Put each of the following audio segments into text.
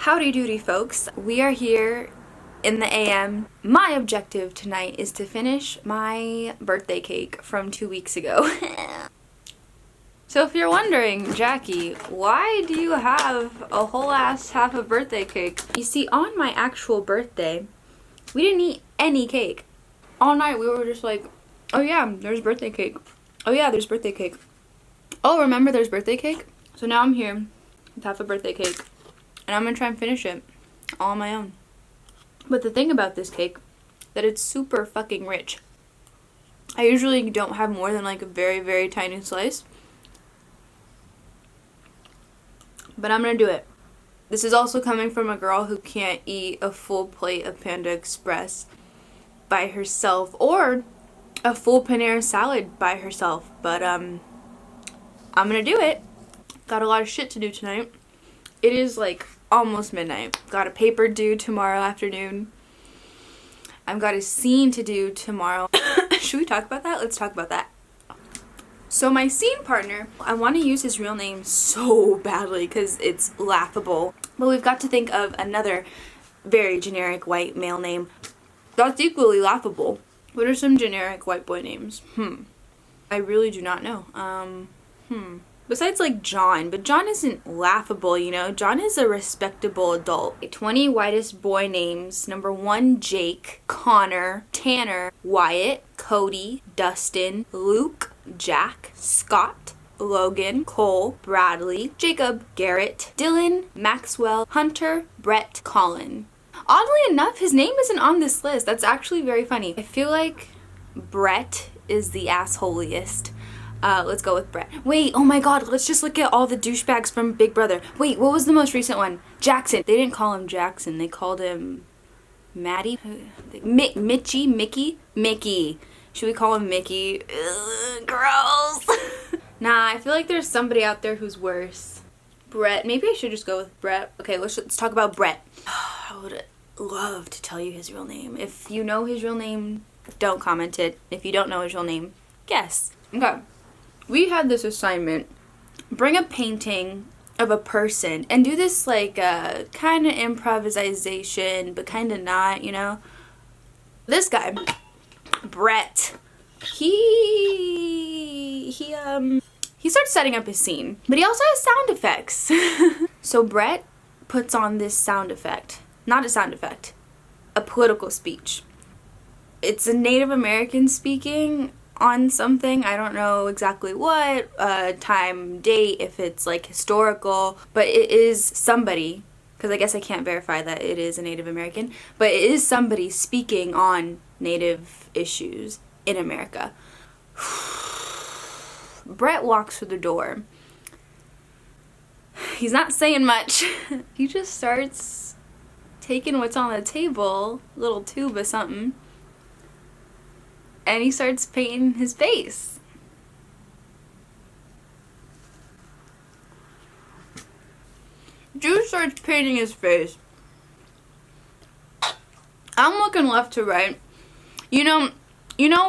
Howdy doody folks, we are here in the AM. My objective tonight is to finish my birthday cake from 2 weeks ago. So if you're wondering, Jackie, why do you have a whole ass half of birthday cake? You see, on my actual birthday, we didn't eat any cake. All night we were just like, oh yeah, there's birthday cake. Oh yeah, there's birthday cake. Oh, remember there's birthday cake? So now I'm here with half a birthday cake. And I'm gonna try and finish it all on my own. But the thing about this cake, that it's super fucking rich. I usually don't have more than like a very, very tiny slice. But I'm gonna do it. This is also coming from a girl who can't eat a full plate of Panda Express by herself or a full Panera salad by herself. But I'm gonna do it. Got a lot of shit to do tonight. It is like almost midnight. Got a paper due tomorrow afternoon. I've got a scene to do tomorrow. Should we talk about that? Let's talk about that. So my scene partner, I want to use his real name so badly because it's laughable. But we've got to think of another very generic white male name that's equally laughable. What are some generic white boy names? I really do not know. Besides like John, but John isn't laughable, you know? John is a respectable adult. 20 whitest boy names. Number 1, Jake, Connor, Tanner, Wyatt, Cody, Dustin, Luke, Jack, Scott, Logan, Cole, Bradley, Jacob, Garrett, Dylan, Maxwell, Hunter, Brett, Colin. Oddly enough, his name isn't on this list. That's actually very funny. I feel like Brett is the assholiest. Let's go with Brett. Wait, oh my god, let's just look at all the douchebags from Big Brother. Wait, what was the most recent one? Jackson. They didn't call him Jackson. They called him Maddie? Mickey. Should we call him Mickey? Ugh, gross. Nah, I feel like there's somebody out there who's worse. Brett. Maybe I should just go with Brett. Okay, let's talk about Brett. I would love to tell you his real name. If you know his real name, don't comment it. If you don't know his real name, guess. Okay. We had this assignment, bring a painting of a person and do this like kind of improvisation, but kind of not, you know. This guy, Brett, he starts setting up his scene, but he also has sound effects. So Brett puts on this sound effect, not a sound effect, a political speech. It's a Native American speaking on something, I don't know exactly what, time, date, if it's like historical, but it is somebody, because I guess I can't verify that it is a Native American, but it is somebody speaking on Native issues in America. Brett walks through the door. He's not saying much. He just starts taking what's on the table, a little tube or something, and he starts painting his face. Drew starts painting his face. I'm looking left to right. You know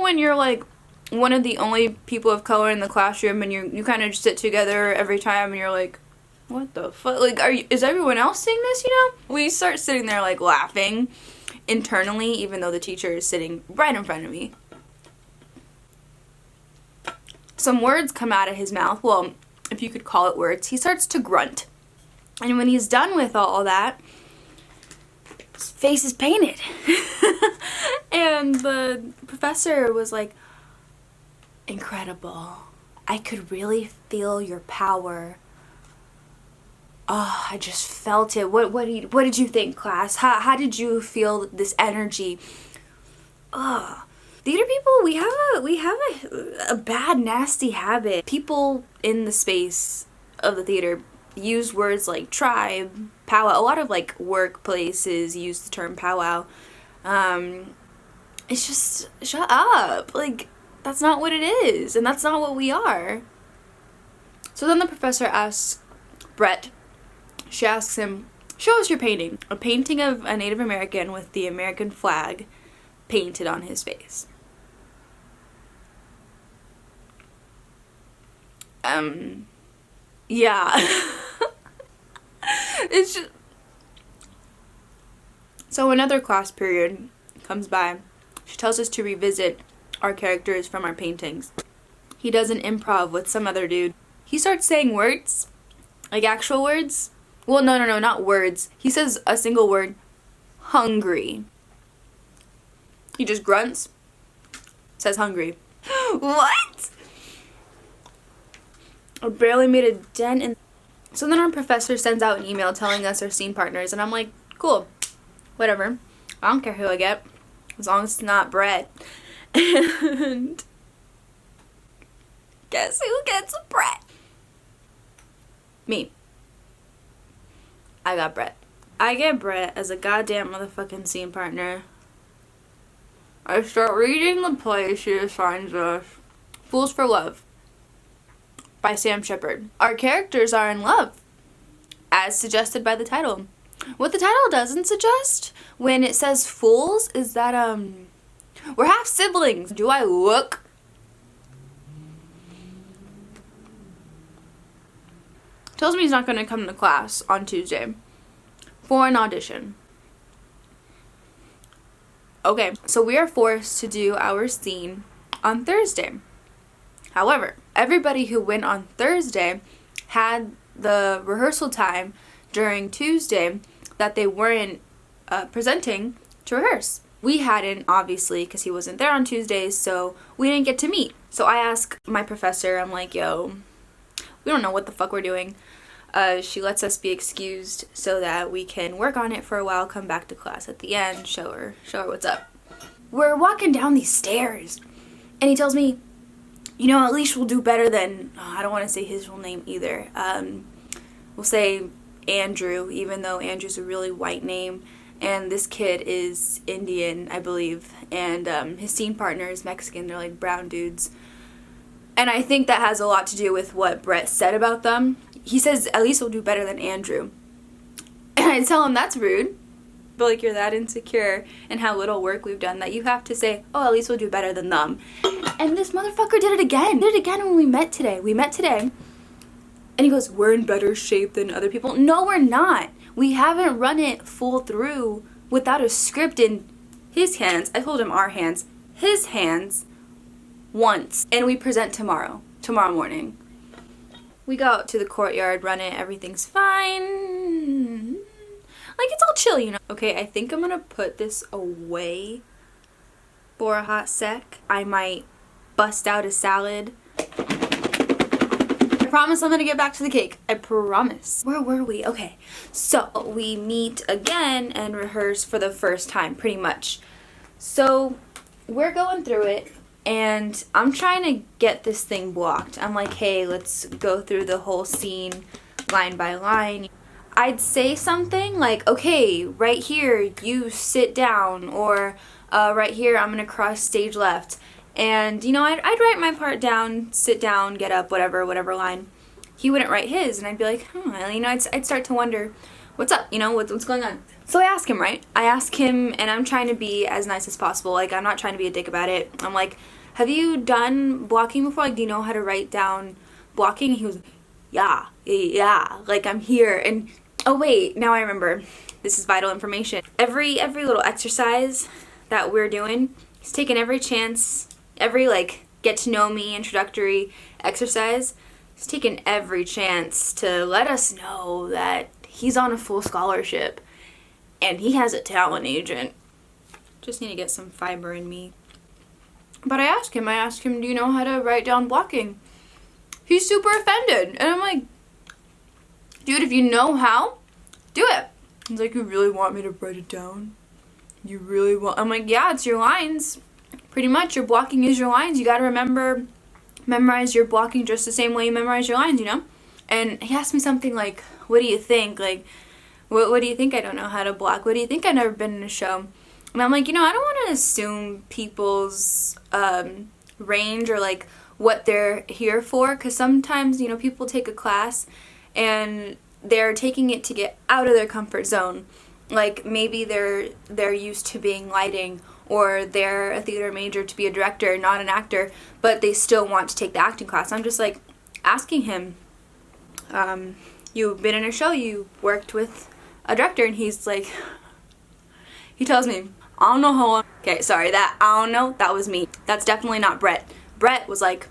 when you're like one of the only people of color in the classroom and you kind of just sit together every time and you're like, what the fuck? Like, is everyone else seeing this, you know? We start sitting there like laughing internally, even though the teacher is sitting right in front of me. Some words come out of his mouth. Well, if you could call it words. He starts to grunt. And when he's done with all that, his face is painted. And the professor was like, incredible. I could really feel your power. Oh, I just felt it. What did you think, class? How did you feel this energy? Ugh. Theater people, we have a bad, nasty habit. People in the space of the theater use words like tribe, powwow. A lot of like workplaces use the term powwow. It's just, shut up. Like, that's not what it is, and that's not what we are. So then the professor asks Brett, she asks him, show us your painting. A painting of a Native American with the American flag painted on his face. Yeah. It's just, So another class period comes by. She tells us to revisit our characters from our paintings. He does an improv with some other dude. He starts saying words, like actual words. Well, no, not words. He says a single word, hungry. He just grunts, says hungry. What? I barely made a dent in. So then our professor sends out an email telling us our scene partners, and I'm like, cool, whatever. I don't care who I get, as long as it's not Brett. And guess who gets Brett? Me. I got Brett. I get Brett as a goddamn motherfucking scene partner. I start reading the play she assigns us. Fools for Love by Sam Shepard. Our characters are in love, as suggested by the title. What the title doesn't suggest when it says fools is that, we're half siblings. Do I look? Tells me he's not going to come to class on Tuesday for an audition. Okay, so we are forced to do our scene on Thursday. However, everybody who went on Thursday had the rehearsal time during Tuesday that they weren't presenting to rehearse. We hadn't, obviously, because he wasn't there on Tuesdays, so we didn't get to meet. So I asked my professor, I'm like, yo, we don't know what the fuck we're doing. She lets us be excused so that we can work on it for a while, come back to class at the end, show her what's up. We're walking down these stairs, and he tells me, you know, at least we'll do better than, I don't want to say his real name either. We'll say Andrew, even though Andrew's a really white name, and this kid is Indian, I believe, and his scene partner is Mexican. They're like brown dudes. And I think that has a lot to do with what Brett said about them. He says, at least we'll do better than Andrew. And I tell him that's rude. But like, you're that insecure and how little work we've done that you have to say, oh, at least we'll do better than them. And this motherfucker did it again. Did it again when we met today. We met today. And he goes, we're in better shape than other people. No, we're not. We haven't run it full through without a script in his hands. I told him our hands. His hands. Once. And we present tomorrow morning. We go out to the courtyard, run it, everything's fine. Like, it's all chill, you know. Okay, I think I'm gonna put this away for a hot sec. I might bust out a salad. I promise I'm gonna get back to the cake. I promise. Where were we? Okay, so we meet again and rehearse for the first time, pretty much. So we're going through it. And I'm trying to get this thing blocked. I'm like, hey, let's go through the whole scene line by line. I'd say something like, okay, right here, you sit down. Or right here, I'm going to cross stage left. And, you know, I'd write my part down, sit down, get up, whatever line. He wouldn't write his. And I'd be like, you know, I'd start to wonder, what's up? You know, what's going on? So I ask him, right? I ask him, and I'm trying to be as nice as possible. Like, I'm not trying to be a dick about it. I'm like, have you done blocking before? Like, do you know how to write down blocking? And he was, yeah, like, I'm here. And, oh wait, now I remember. This is vital information. Every little exercise that we're doing, he's taking every chance, every, like, get to know me introductory exercise. He's taking every chance to let us know that he's on a full scholarship and he has a talent agent. Just need to get some fiber in me. But I asked him, do you know how to write down blocking? He's super offended. And I'm like, dude, if you know how, do it. He's like, you really want me to write it down? You really want? I'm like, yeah, it's your lines. Pretty much, your blocking is your lines. You gotta memorize your blocking just the same way you memorize your lines, you know? And he asked me something like, what do you think? Like, what do you think I don't know how to block? What do you think I've never been in a show? And I'm like, you know, I don't want to assume people's range or, like, what they're here for. Because sometimes, you know, people take a class and they're taking it to get out of their comfort zone. Like, maybe they're used to being lighting, or they're a theater major to be a director, not an actor, but they still want to take the acting class. I'm just, like, asking him, you've been in a show, you worked with a director, and he's like... He tells me, I don't know how long. Okay, sorry, that I don't know, that was me. That's definitely not Brett. Brett was like,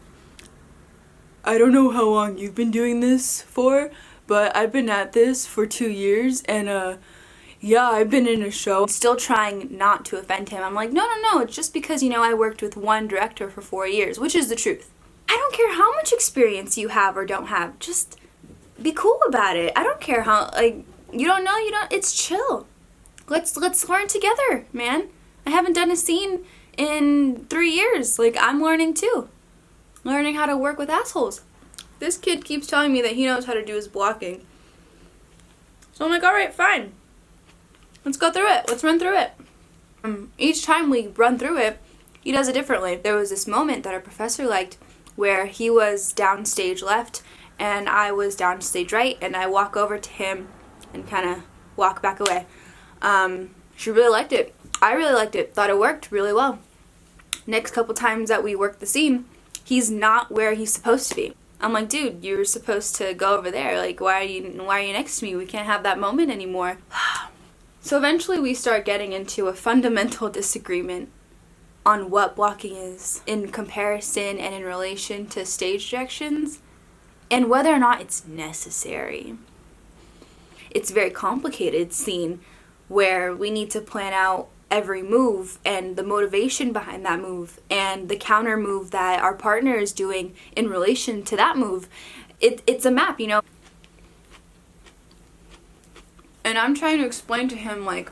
I don't know how long you've been doing this for, but I've been at this for 2 years, and yeah, I've been in a show. Still trying not to offend him. I'm like, no, it's just because, you know, I worked with one director for 4 years, which is the truth. I don't care how much experience you have or don't have, just be cool about it. I don't care how, like, you don't know, it's chill. Let's learn together, man. I haven't done a scene in 3 years. Like, I'm learning too. Learning how to work with assholes. This kid keeps telling me that he knows how to do his blocking. So I'm like, alright, fine. Let's go through it. Let's run through it. Each time we run through it, he does it differently. There was this moment that our professor liked where he was downstage left and I was downstage right, and I walk over to him and kind of walk back away. She really liked it. I really liked it. Thought it worked really well. Next couple times that we worked the scene, he's not where he's supposed to be. I'm like, dude, you're supposed to go over there. Like, why are you next to me? We can't have that moment anymore. So eventually we start getting into a fundamental disagreement on what blocking is in comparison and in relation to stage directions and whether or not it's necessary. It's a very complicated scene where we need to plan out every move and the motivation behind that move and the counter move that our partner is doing in relation to that move. It's a map, you know. And I'm trying to explain to him, like,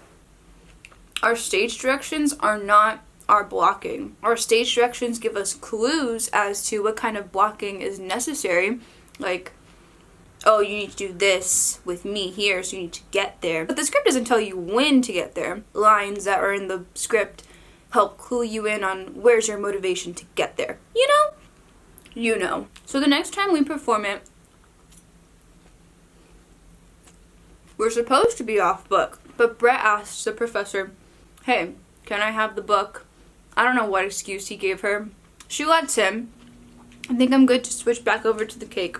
our stage directions are not our blocking. Our stage directions give us clues as to what kind of blocking is necessary. Like, oh, you need to do this with me here, so you need to get there. But the script doesn't tell you when to get there. Lines that are in the script help clue you in on where's your motivation to get there. You know? You know. So the next time we perform it, we're supposed to be off book. But Brett asks the professor, hey, can I have the book? I don't know what excuse he gave her. She lets him. I think I'm good to switch back over to the cake.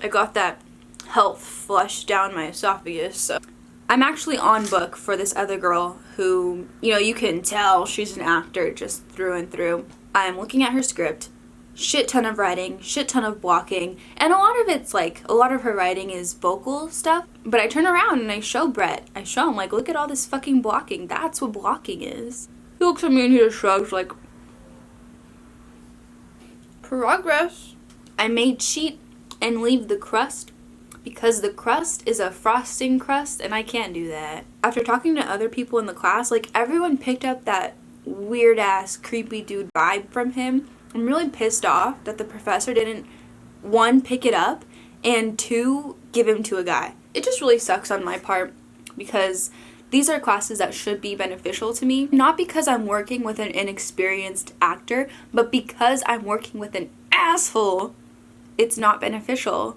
I got that health flush down my esophagus. So I'm actually on book for this other girl who, you know, you can tell she's an actor just through and through. I'm looking at her script. Shit ton of writing, shit ton of blocking, and a lot of it's like, a lot of her writing is vocal stuff, but I turn around and I show Brett, I'm like, look at all this fucking blocking, that's what blocking is. He looks at me and he just shrugs like, progress. I may cheat and leave the crust because the crust is a frosting crust and I can't do that. After talking to other people in the class, like, everyone picked up that weird ass creepy dude vibe from him. I'm really pissed off that the professor didn't, 1, pick it up, and 2, give him to a guy. It just really sucks on my part because these are classes that should be beneficial to me. Not because I'm working with an inexperienced actor, but because I'm working with an asshole. It's not beneficial.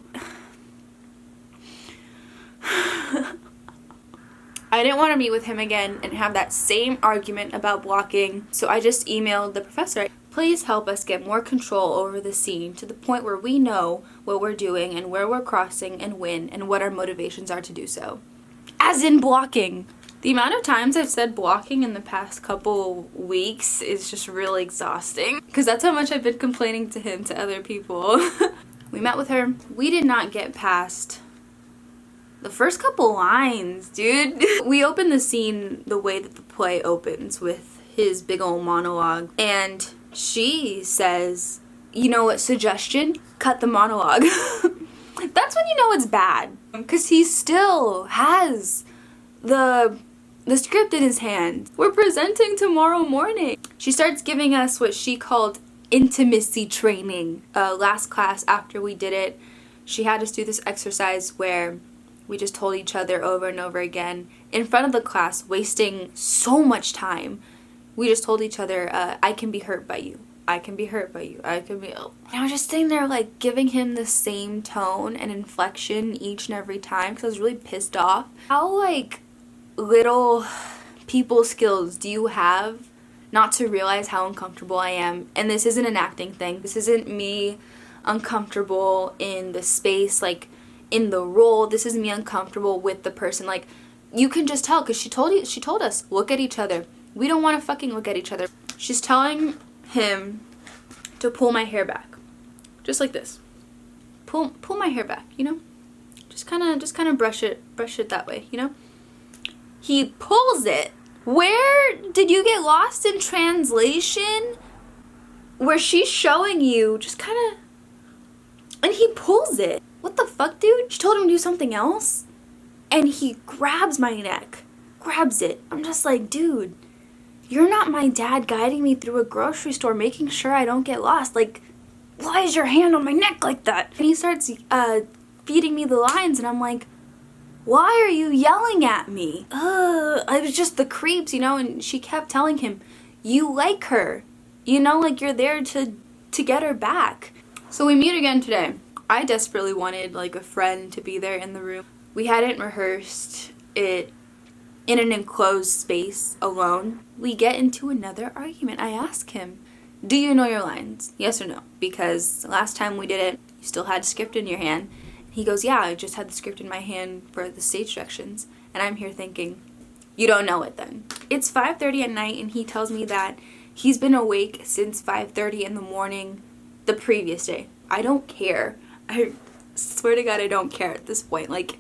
I didn't want to meet with him again and have that same argument about blocking, so I just emailed the professor. Please help us get more control over the scene to the point where we know what we're doing and where we're crossing and when and what our motivations are to do so. As in blocking. The amount of times I've said blocking in the past couple weeks is just really exhausting because that's how much I've been complaining to him to other people. We met with her. We did not get past the first couple lines, dude. We opened the scene the way that the play opens with his big old monologue, and she says, you know what, suggestion? Cut the monologue. That's when you know it's bad. Because he still has the script in his hand. We're presenting tomorrow morning. She starts giving us what she called intimacy training. Last class after we did it, she had us do this exercise where we just told each other over and over again in front of the class, wasting so much time. We just told each other, I can be hurt by you. I can be hurt by you. I can be... And I was just sitting there, like, giving him the same tone and inflection each and every time because I was really pissed off. How, like, little people skills do you have not to realize how uncomfortable I am? And this isn't an acting thing. This isn't me uncomfortable in the space, like, in the role. This is me uncomfortable with the person. Like, You can just tell, because she told us, look at each other. We don't want to fucking look at each other. She's telling him to pull my hair back. Just like this. Pull my hair back, you know? Just kind of brush it that way, you know? He pulls it. Where did you get lost in translation? Where she's showing you just kind of, and he pulls it. What the fuck, dude? She told him to do something else, and he grabs my neck. Grabs it. I'm just like, dude, you're not my dad guiding me through a grocery store, making sure I don't get lost. Like, why is your hand on my neck like that? And he starts feeding me the lines, and I'm like, why are you yelling at me? It was just the creeps, you know? And she kept telling him, you like her. You know, like, you're there to get her back. So we meet again today. I desperately wanted, like, a friend to be there in the room. We hadn't rehearsed it in an enclosed space alone. We get into another argument. I ask him, do you know your lines? Yes or no? Because last time we did it, you still had a script in your hand. He goes, yeah, I just had the script in my hand for the stage directions. And I'm here thinking, you don't know it then. It's 5:30 at night, and he tells me that he's been awake since 5:30 in the morning the previous day. I don't care. I swear to God, I don't care at this point. Like,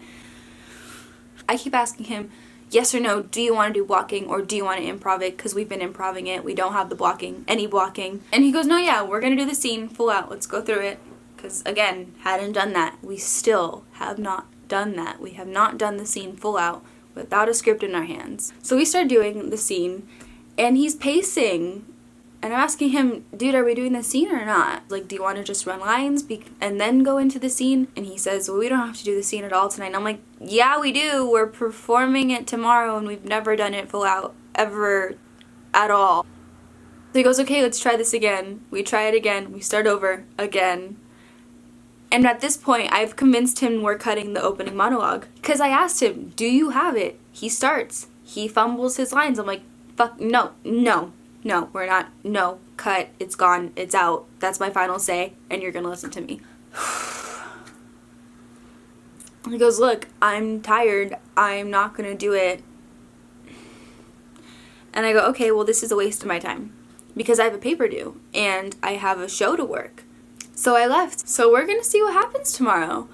I keep asking him, yes or no, do you want to do blocking or do you want to improv it? Because we've been improving it. We don't have the blocking, any blocking. And he goes, no, yeah, we're going to do the scene full out. Let's go through it. Because, again, hadn't done that. We still have not done that. We have not done the scene full out without a script in our hands. So we start doing the scene, and he's pacing. And I'm asking him, dude, are we doing the scene or not? Like, do you want to just run lines and then go into the scene? And he says, well, we don't have to do the scene at all tonight. And I'm like, yeah, we do. We're performing it tomorrow, and we've never done it full out ever at all. So he goes, okay, let's try this again. We try it again. We start over again. And at this point, I've convinced him we're cutting the opening monologue. Because I asked him, do you have it? He starts. He fumbles his lines. I'm like, fuck, no, we're not. No, cut. It's gone. It's out. That's my final say, and you're going to listen to me. He goes, look, I'm tired. I'm not going to do it. And I go, okay, well, this is a waste of my time. Because I have a paper due, and I have a show to work. So I left. So we're going to see what happens tomorrow.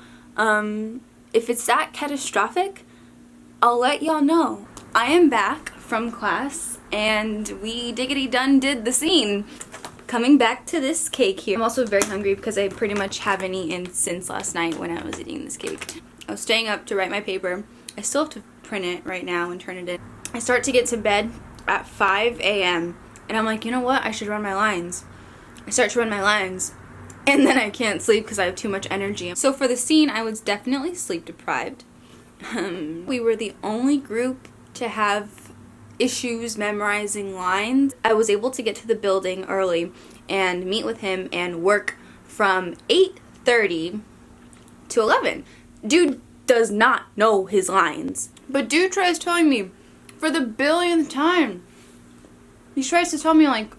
If it's that catastrophic, I'll let y'all know. I am back from class, and we diggity done did the scene. Coming back to this cake here. I'm also very hungry because I pretty much haven't eaten since last night when I was eating this cake. I was staying up to write my paper. I still have to print it right now and turn it in. I start to get to bed at 5 a.m. and I'm like, you know what? I should run my lines. I start to run my lines. And then I can't sleep because I have too much energy. So for the scene, I was definitely sleep deprived. We were the only group to have issues memorizing lines. I was able to get to the building early and meet with him and work from 8:30 to 11. Dude does not know his lines. But dude tries telling me for the billionth time. He tries to tell me, like,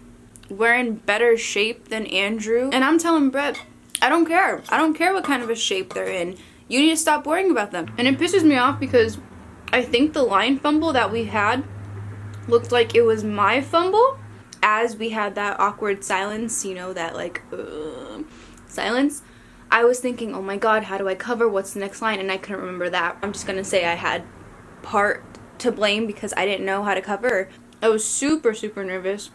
we're in better shape than Andrew. And I'm telling Brett, I don't care. I don't care what kind of a shape they're in. You need to stop worrying about them. And it pisses me off because I think the line fumble that we had looked like it was my fumble. As we had that awkward silence, you know, that like, silence. I was thinking, oh my God, how do I cover? What's the next line? And I couldn't remember that. I'm just gonna say I had part to blame because I didn't know how to cover. I was super, super nervous.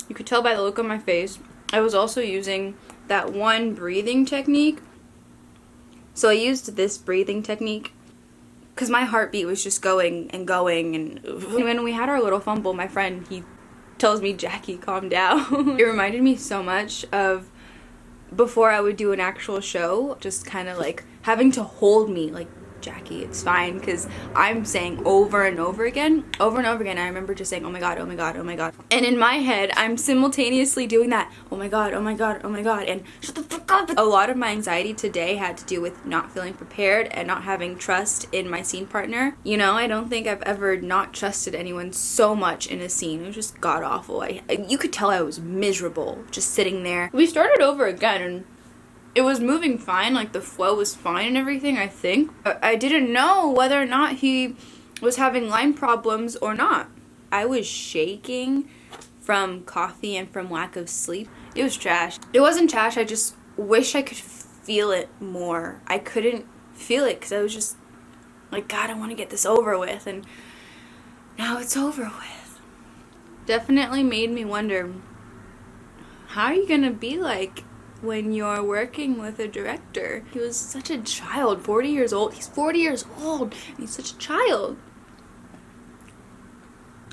You could tell by the look on my face. I was also using that one breathing technique. So I used this breathing technique because my heartbeat was just going and going. And when we had our little fumble, my friend, he tells me, Jackie, calm down. It reminded me so much of before I would do an actual show, just kind of like having to hold me, like, Jackie, it's fine, because I'm saying over and over again, I remember just saying, oh my God, oh my God, oh my God. And in my head, I'm simultaneously doing that, oh my God, oh my God, oh my God, and shut the fuck up. A lot of my anxiety today had to do with not feeling prepared and not having trust in my scene partner. You know, I don't think I've ever not trusted anyone so much in a scene. It was just god-awful. You could tell I was miserable just sitting there. We started over again, and it was moving fine, like the flow was fine and everything, I think. I didn't know whether or not he was having line problems or not. I was shaking from coffee and from lack of sleep. It was trash. It wasn't trash, I just wish I could feel it more. I couldn't feel it because I was just like, God, I want to get this over with, and now it's over with. Definitely made me wonder, how are you gonna be like when you're working with a director? He was such a child, 40 years old. He's 40 years old, and he's such a child.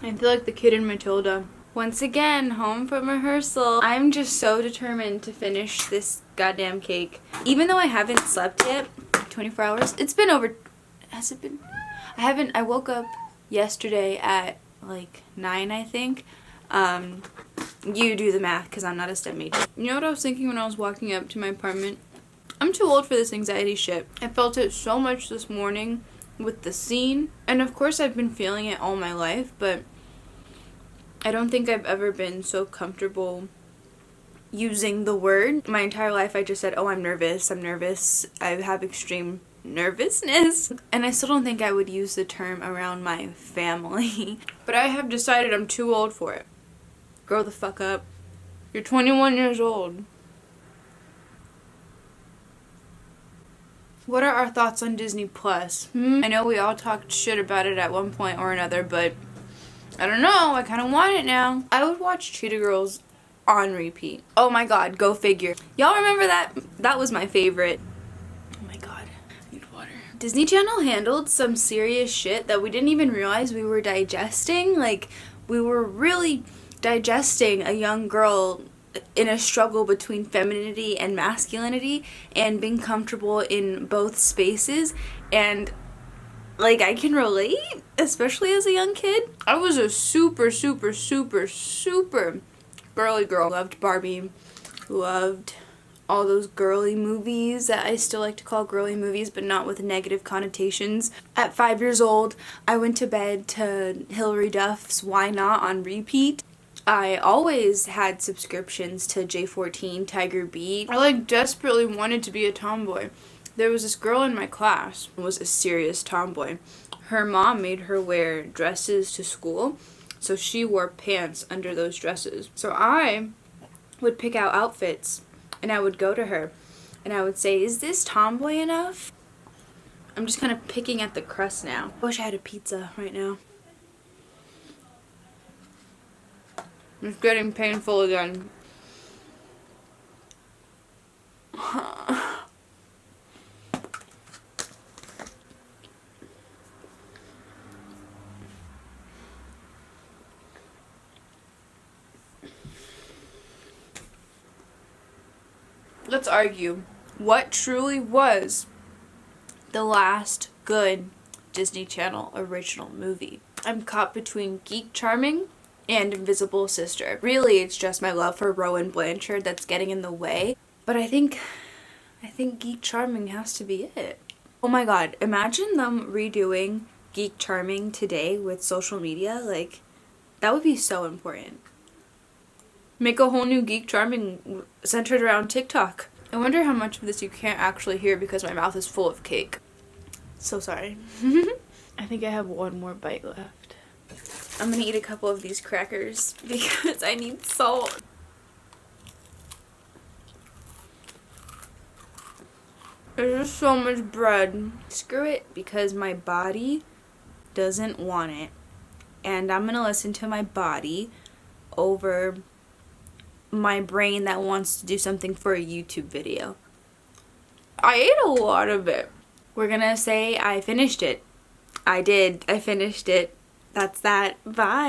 I feel like the kid in Matilda. Once again, home from rehearsal. I'm just so determined to finish this goddamn cake. Even though I haven't slept yet, 24 hours. It's been over, has it been? I woke up yesterday at like 9, I think. You do the math because I'm not a STEM major. You know what I was thinking when I was walking up to my apartment? I'm too old for this anxiety shit. I felt it so much this morning with the scene. And of course I've been feeling it all my life, but I don't think I've ever been so comfortable using the word. My entire life I just said, oh, I'm nervous, I have extreme nervousness. And I still don't think I would use the term around my family. But I have decided I'm too old for it. Grow the fuck up. You're 21 years old. What are our thoughts on Disney Plus? I know we all talked shit about it at one point or another, but I don't know, I kind of want it now. I would watch Cheetah Girls on repeat. Oh my god, go figure. Y'all remember that? That was my favorite. Oh my god, I need water. Disney Channel handled some serious shit that we didn't even realize we were digesting. Like, we were really digesting a young girl in a struggle between femininity and masculinity and being comfortable in both spaces. And like, I can relate, especially as a young kid. I was a super girly girl. Loved Barbie, loved all those girly movies that I still like to call girly movies, but not with negative connotations. At 5 years old, I went to bed to Hilary Duff's Why Not on repeat. I always had subscriptions to J14, Tiger Beat. I like desperately wanted to be a tomboy. There was this girl in my class who was a serious tomboy. Her mom made her wear dresses to school, so she wore pants under those dresses. So I would pick out outfits, and I would go to her, and I would say, is this tomboy enough? I'm just kind of picking at the crust now. I wish I had a pizza right now. It's getting painful again. Let's argue. What truly was the last good Disney Channel original movie? I'm caught between Geek Charming and Invisible Sister. Really, it's just my love for Rowan Blanchard that's getting in the way. But I think Geek Charming has to be it. Oh my god, imagine them redoing Geek Charming today with social media. Like, that would be so important. Make a whole new Geek Charming centered around TikTok. I wonder how much of this you can't actually hear because my mouth is full of cake. So sorry. I think I have one more bite left. I'm gonna eat a couple of these crackers because I need salt. There's just so much bread. Screw it, because my body doesn't want it. And I'm gonna listen to my body over my brain that wants to do something for a YouTube video. I ate a lot of it. We're gonna say I finished it. I did. I finished it. That's that. Bye.